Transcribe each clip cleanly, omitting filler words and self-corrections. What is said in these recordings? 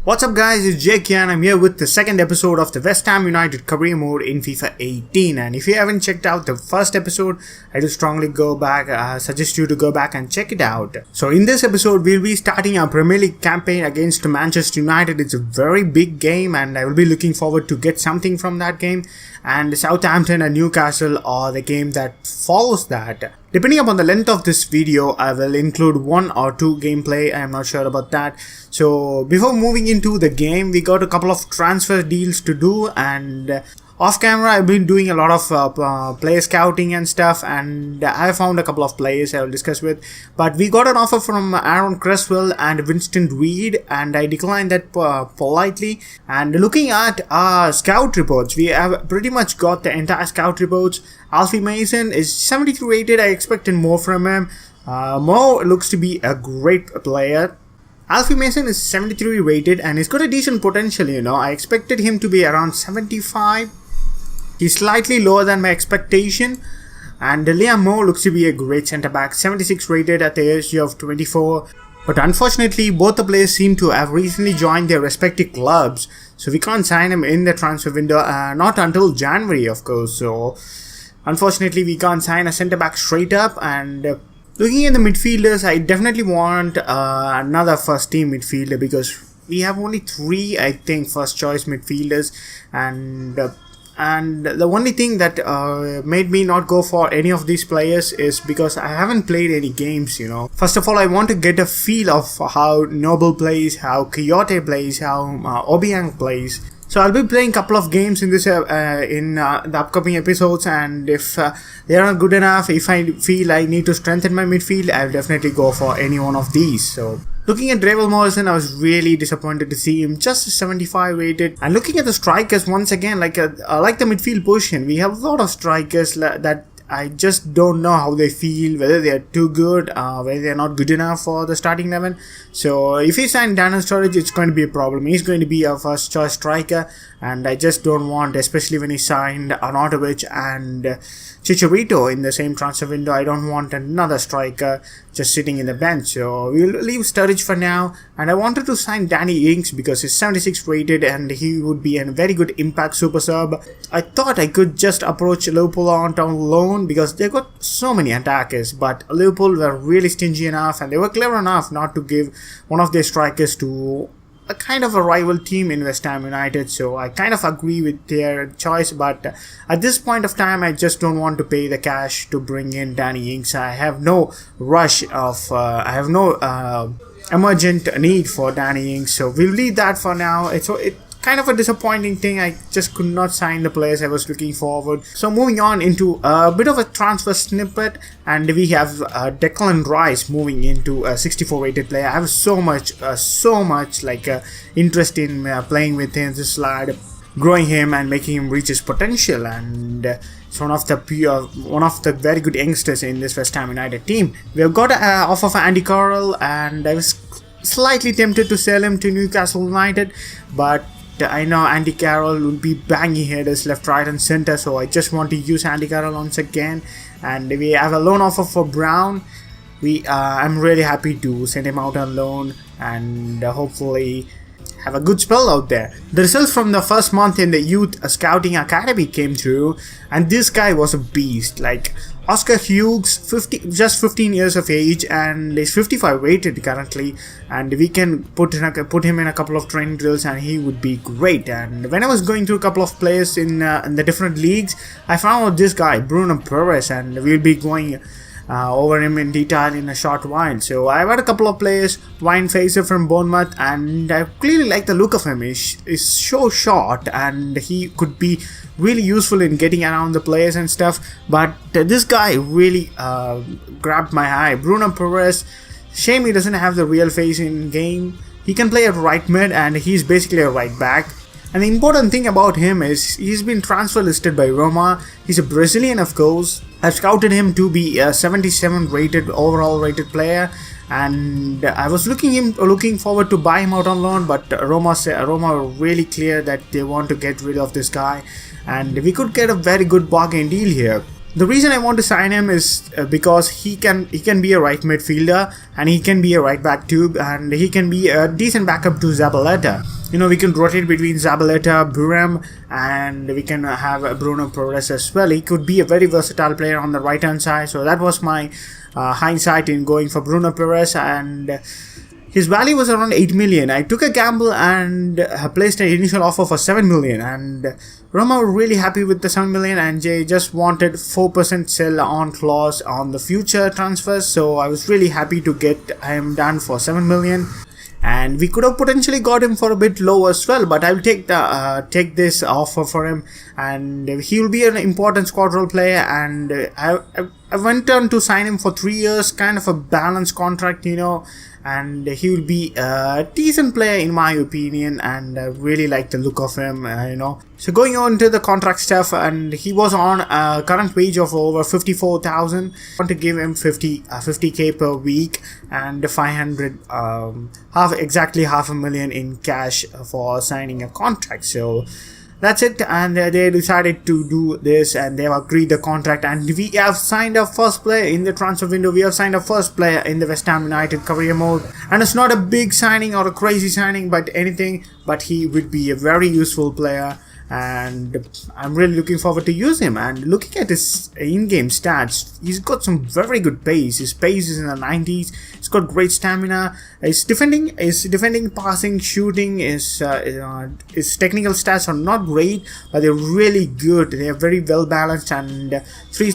What's up guys, it's Jake here and I'm here with the second episode of the Westham United career mode in FIFA 18, and if you haven't checked out the first episode, I do strongly suggest you to go back and check it out. So in this episode, we'll be starting our Premier League campaign against Manchester United. It's a very big game and I will be looking forward to get something from that game, and Southampton and Newcastle are the game that follows that. Depending upon the length of this video, I will include one or two gameplay. I am not sure about that. So before moving into the game, we got a couple of transfer deals to do, and off camera I've been doing a lot of player scouting and stuff, and I found a couple of players I will discuss with. But we got an offer from Aaron Cresswell and Winston Reed, and I declined that politely. And looking at our scout reports, we have pretty much got the entire scout reports. Alfie Mason is 73 rated. I expected more from him. Mo looks to be a great player. Alfie Mason is 73 rated and he's got a decent potential, I expected him to be around 75. He's slightly lower than my expectation. And Liam Moore looks to be a great centre back, 76 rated at the age of 24. But unfortunately, both the players seem to have recently joined their respective clubs, so we can't sign him in the transfer window, not until January of course. So unfortunately, we can't sign a centre back straight up. And looking at the midfielders, I definitely want another first team midfielder, because we have only three, I think, first choice midfielders. And the only thing that made me not go for any of these players is because I haven't played any games, First of all, I want to get a feel of how Noble plays, how Quixote plays, how Obiang plays. So I'll be playing a couple of games in this the upcoming episodes, and if they are not good enough, if I feel I need to strengthen my midfield, I'll definitely go for any one of these. So looking at Dravel Morrison, I was really disappointed to see him just 75 rated. And looking at the strikers once again, like the midfield position, we have a lot of strikers that I just don't know how they feel, whether they are too good, whether they are not good enough for the starting 11. So if we sign Daniel Sturridge, it's going to be a problem. He's going to be our first choice striker, and I just don't want, especially when he signed Arnautovic and Chicharito in the same transfer window, I don't want another striker just sitting in the bench. So we'll leave Sturridge for now, and I wanted to sign Danny Ings because he's 76 rated and he would be a very good impact super sub. I thought I could just approach Liverpool on loan because they got so many attackers, but Liverpool were really stingy enough and they were clever enough not to give one of their strikers to a kind of a rival team in West Ham United. So I kind of agree with their choice, but at this point of time, I just don't want to pay the cash to bring in Danny Ings. I have no rush of I have no emergent need for Danny Ings, so we'll leave that for now. It's kind of a disappointing thing. I just could not sign the players I was looking forward. So moving on into a bit of a transfer snippet, and we have Declan Rice moving into a 64 rated player. I have so much interest in playing with him, this lad, growing him and making him reach his potential, and it's one of the very good youngsters in this West Ham United team. We have got an offer for Andy Carroll, and I was slightly tempted to sell him to Newcastle United, but I know Andy Carroll will be banging headers left, right and center, so I just want to use Andy Carroll once again. And we have a loan offer for Brown. I'm really happy to send him out on loan and hopefully have a good spell out there. The results from the first month in the youth scouting academy came through, and this guy was a beast. Like Oscar Hughes, just 15 years of age, and he's 55 rated currently, and we can put him in a couple of training drills and he would be great. And when I was going through a couple of players in the different leagues, I found out this guy, Bruno Perez, and we'll be going over him in detail in a short while. So I've had a couple of players, Wayne Fraser from Bournemouth, and I clearly like the look of him. He's so short and he could be really useful in getting around the players and stuff, but this guy really grabbed my eye. Bruno Perez, shame he doesn't have the real face in game. He can play at right mid and he's basically a right back. And the important thing about him is he's been transfer listed by Roma. He's a Brazilian, of course. I've scouted him to be a 77 rated overall rated player, and I was looking forward to buy him out on loan, but Roma were really clear that they want to get rid of this guy, and we could get a very good bargain deal here. The reason I want to sign him is because he can be a right midfielder and he can be a right back too, and he can be a decent backup to Zabaleta. we can rotate between Zabaleta, Buram, and we can have Bruno Perez as well. He could be a very versatile player on the right hand side, so that was my hindsight in going for Bruno Perez, and his value was around 8 million. I took a gamble and placed an initial offer for 7 million, and Roma were really happy with the 7 million, and they just wanted 4% sell on clause on the future transfers, so I was really happy to get him done for 7 million. And we could have potentially got him for a bit low as well, but I'll take this offer for him, and he will be an important squad role player. And I went on to sign him for 3 years, kind of a balanced contract, and he will be a decent player in my opinion, and I really like the look of him, So going on to the contract stuff, and he was on a current wage of over 54,000. I want to give him 50k per week and 500, exactly half a million in cash for signing a contract. So that's it, and they decided to do this, and they have agreed the contract, and we have signed our first player in the transfer window. We have signed our first player in the West Ham United career mode, and it's not a big signing or a crazy signing, but he would be a very useful player, and I'm really looking forward to use him. And looking at his in-game stats, he's got some very good pace. His pace is in the 90s. He's got great stamina. His defending, passing, shooting, his technical stats are not great, but they're really good. They are very well balanced, and 3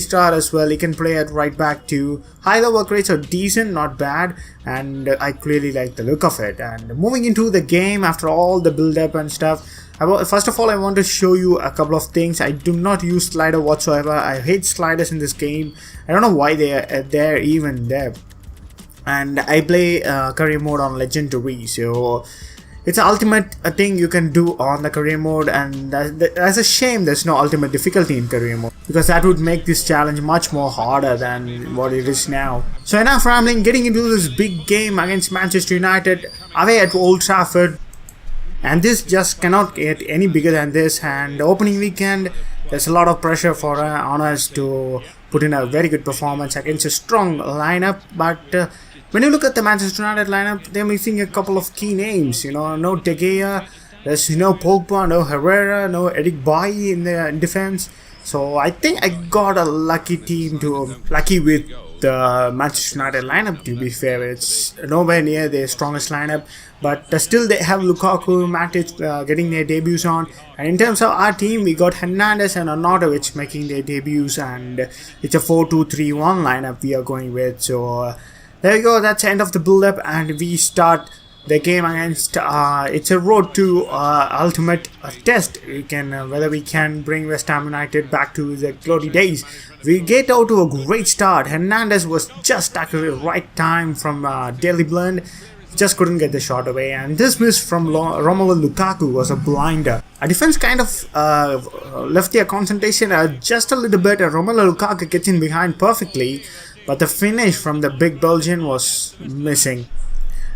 star as well. He can play at right back too. High work rates are decent, not bad, and I clearly like the look of it. And moving into the game after all the build-up and stuff, first of all, I want to show you a couple of things. I do not use slider whatsoever. I hate sliders in this game. I don't know why they're even there. And I play career mode on legendary, so it's an ultimate thing you can do on the career mode, and that's a shame there's no ultimate difficulty in career mode, because that would make this challenge much more harder than what it is now. So enough rambling, getting into this big game against Manchester United away at Old Trafford. And this just cannot get any bigger than this. And opening weekend, there's a lot of pressure on us to put in a very good performance against a strong lineup. But when you look at the Manchester United lineup, they're missing a couple of key names. No De Gea, there's no Pogba, no Herrera, no Eric Bailly in the defense. So I think I got a lucky with the Manchester United lineup. To be fair, it's nowhere near their strongest lineup, but still they have Lukaku, Matic getting their debuts on. And in terms of our team, we got Hernandez and Arnautovic making their debuts, and it's a 4-2-3-1 lineup we are going with. So there you go, that's the end of the build-up, and we start the game against it's a road to ultimate test. Whether we can bring West Ham United back to the glory days. We get out to a great start. Hernandez was just tackled at the right time from Daily Blind. Just couldn't get the shot away, and this miss from Romelu Lukaku was a blinder. Our defense kind of left their concentration just a little bit, and Romelu Lukaku gets in behind perfectly, but the finish from the big Belgian was missing.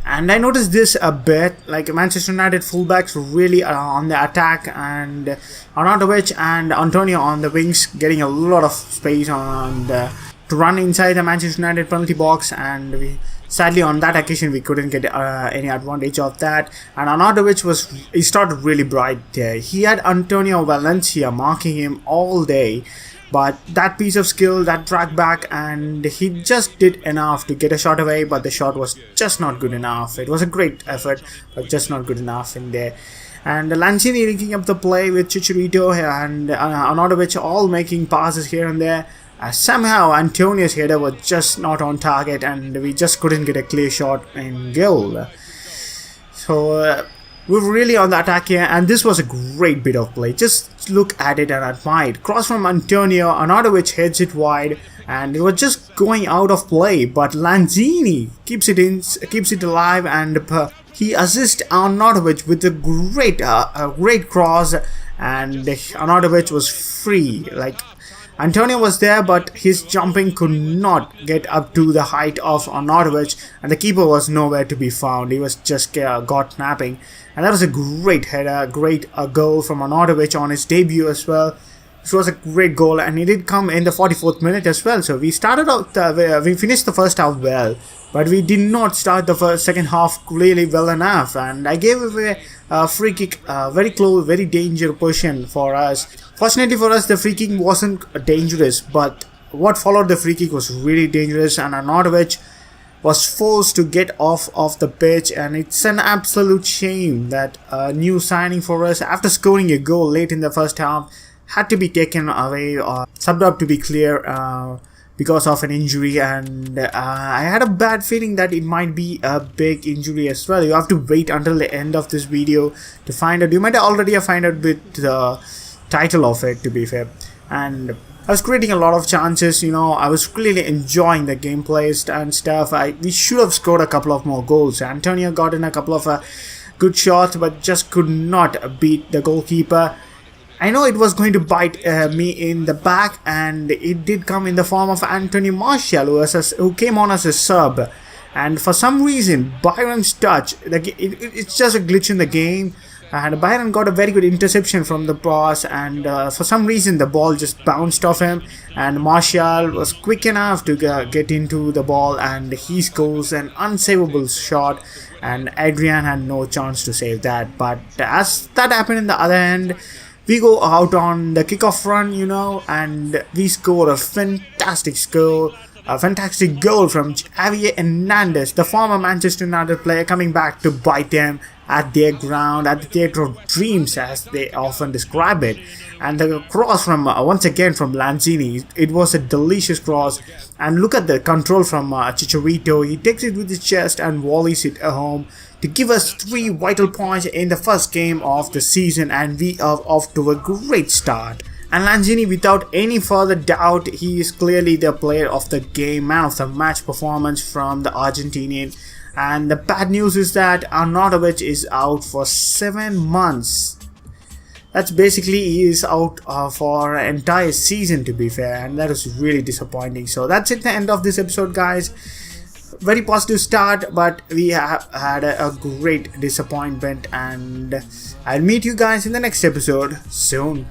And I noticed this a bit, like Manchester United fullbacks really on the attack, and Arnautovic and Antonio on the wings getting a lot of space to run inside the Manchester United penalty box, and sadly on that occasion we couldn't get any advantage of that. And Arnautovic he started really bright there. He had Antonio Valencia marking him all day, but that piece of skill, that track back, and he just did enough to get a shot away, but the shot was just not good enough. It was a great effort, but just not good enough in there. And Lanzini linking up the play with Chicharito and Arnautovic all making passes here and there. Somehow Antonio's header was just not on target, and we just couldn't get a clear shot in goal. So we were really on the attack here, and this was a great bit of play. Just look at it and admire it. Cross from Antonio, Arnautovic heads it wide, and it was just going out of play, but Lanzini keeps it alive, and he assists Arnautovic with a great cross, and Arnautovic was free. Like, Antonio was there, but his jumping could not get up to the height of Arnautovic, and the keeper was nowhere to be found. He was just got napping. And that was a great header, great goal from Arnautovic on his debut as well. It was a great goal, and it did come in the 44th minute as well. So we started out, we finished the first half well, but we did not start the second half really well enough. And I gave away a free kick, very close, very dangerous position for us. Fortunately for us, the free kick wasn't dangerous, but what followed the free kick was really dangerous, and Arnautovic was forced to get off of the pitch, and it's an absolute shame that a new signing for us after scoring a goal late in the first half had to be taken away or subbed up, to be clear, because of an injury. And I had a bad feeling that it might be a big injury as well. You have to wait until the end of this video to find out. You might already have found out with the title of it, to be fair. And I was creating a lot of chances, I was really enjoying the gameplay and stuff. We should have scored a couple of more goals. Antonio got in a couple of good shots, but just could not beat the goalkeeper. I know it was going to bite me in the back, and it did come in the form of Anthony Martial, who came on as a sub. And for some reason, Byron's touch, it's just a glitch in the game. And Byron got a very good interception from the pass, and for some reason the ball just bounced off him, and Martial was quick enough to get into the ball, and he scores an unsavable shot, and Adrian had no chance to save that. But as that happened in the other end, we go out on the kickoff run, and we score a fantastic score. A fantastic goal from Javier Hernandez, the former Manchester United player, coming back to bite them at their ground, at the theatre of dreams, as they often describe it. And the cross from, once again, from Lanzini, it was a delicious cross. And look at the control from Chicharito. He takes it with his chest and volleys it home to give us 3 vital points in the first game of the season, and we are off to a great start. And Lanzini, without any further doubt, he is clearly the player of the game, man of the match performance from the Argentinian. And the bad news is that Arnautovic is out for 7 months. That's basically, he is out for an entire season, to be fair, and that is really disappointing. So that's it, the end of this episode, guys. Very positive start, but we have had a great disappointment, and I'll meet you guys in the next episode soon.